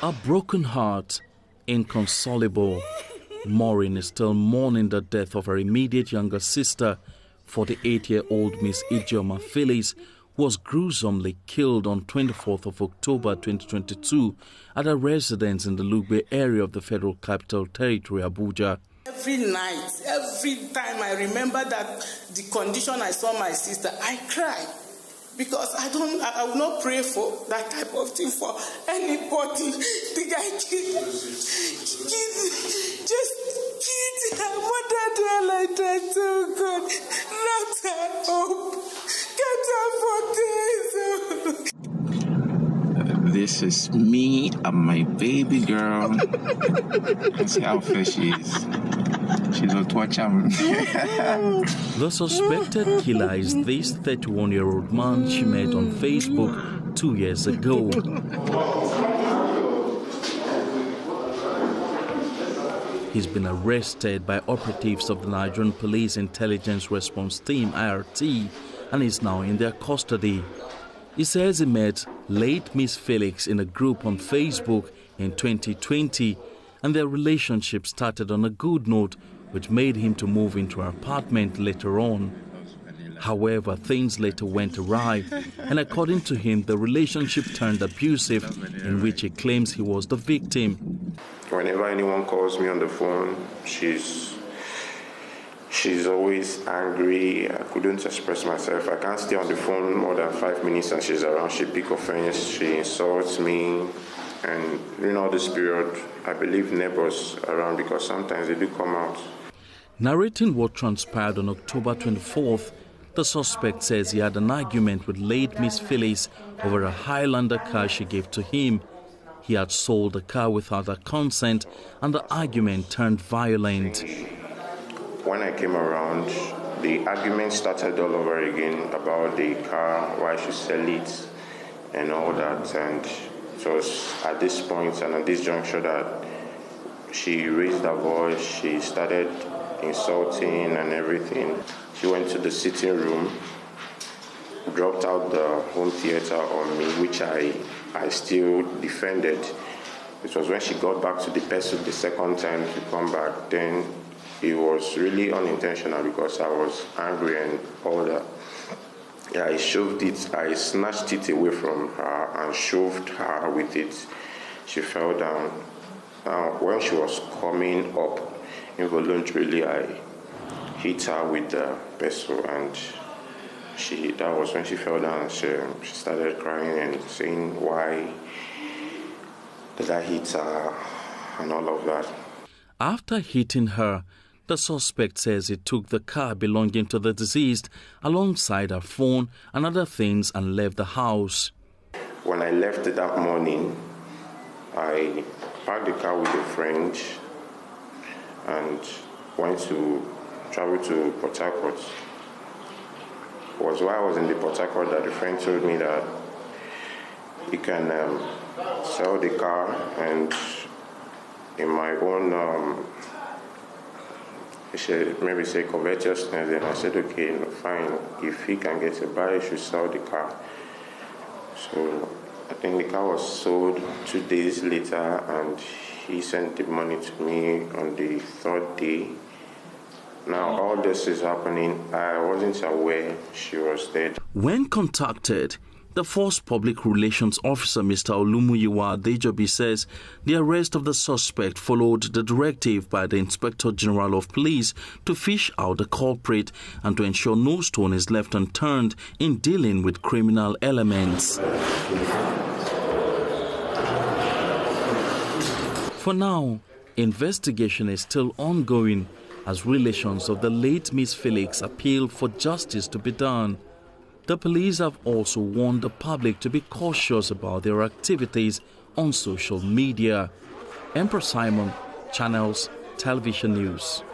A broken heart, inconsolable. Maureen is still mourning the death of her immediate younger sister. 48-year-old Miss Ijeoma Phyllis was gruesomely killed on 24th of October 2022 at a residence in the Lugbe area of the Federal Capital Territory, Abuja. Every night, every time I remember that the condition I saw my sister, I cry. Because I will not pray for that type of thing for anybody. The guy just killed her mother there like that. Oh God, wrap her up, get her for this. This is me and my baby girl. See how fair she is. She's a torture. The suspected killer is this 31-year-old man she met on Facebook 2 years ago. He's been arrested by operatives of the Nigerian Police Intelligence Response Team, IRT, and is now in their custody. He says he met late Miss Felix in a group on Facebook in 2020, and their relationship started on a good note, which made him to move into her apartment later on. However, things later went awry, and according to him, the relationship turned abusive, in which he claims he was the victim. Whenever anyone calls me on the phone, she's always angry. I couldn't express myself. I can't stay on the phone more than 5 minutes and she's around. She pick offense, she insults me. And during all this period, I believe neighbors around because sometimes they do come out. Narrating what transpired on October 24th, the suspect says he had an argument with late Miss Phyllis over a Highlander car she gave to him. He had sold the car without her consent, and the argument turned violent. When I came around, the argument started all over again about the car, why I should sell it, and all that. And it was at this point and at this juncture that she raised her voice, she started insulting and everything. She went to the sitting room, dropped out the home theater on me, which I still defended. It was when she got back to the person the second time to come back, then it was really unintentional because I was angry and all that. Yeah, I snatched it away from her and shoved her with it. She fell down. Now, when she was coming up, involuntarily I hit her with the pestle, and that was when she fell down. She started crying and saying why did I hit her and all of that. After hitting her, the suspect says he took the car belonging to the deceased alongside her phone and other things and left the house. When I left that morning, I parked the car with a friend and went to travel to Port Harcourt. It was while I was in the Port Harcourt that the friend told me that he can sell the car, and in my own maybe say covetousness, and I said, okay, no, fine. If he can get a buyer, he should sell the car. So I think the car was sold 2 days later, and he sent the money to me on the 3rd day. Now all this is happening. I wasn't aware she was dead. When contacted, the Force Public Relations Officer, Mr. Olumuyiwa Adejobi, says the arrest of the suspect followed the directive by the Inspector General of Police to fish out the culprit and to ensure no stone is left unturned in dealing with criminal elements. For now, investigation is still ongoing as relations of the late Miss Felix appeal for justice to be done. The police have also warned the public to be cautious about their activities on social media. Emperor Simon, Channels Television News.